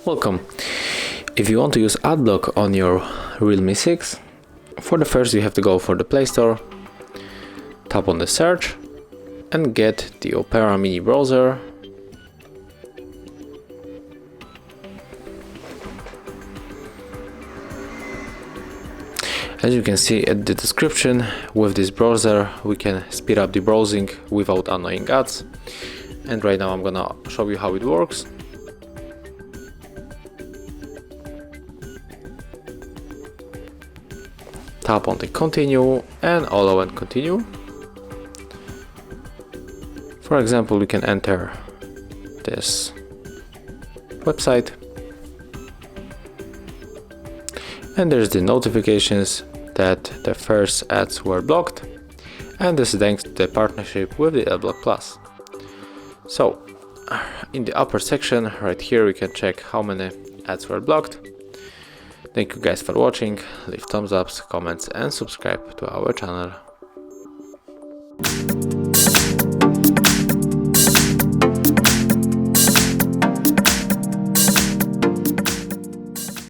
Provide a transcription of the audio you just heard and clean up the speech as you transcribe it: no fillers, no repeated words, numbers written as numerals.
Welcome. If you want to use AdBlock on your REALME 6, for the first you have to go for the Play Store, tap on the search and get the Opera mini browser. As you can see at the description, with this browser we can speed up the browsing without annoying ads. And right now I'm gonna show you how it works. Tap on the continue and allow and continue. For example, we can enter this website. And there's the notifications that the first ads were blocked. And this is thanks to the partnership with the AdBlock Plus. So, in the upper section right here we can check how many ads were blocked. Thank you guys for watching, leave thumbs ups, comments and subscribe to our channel.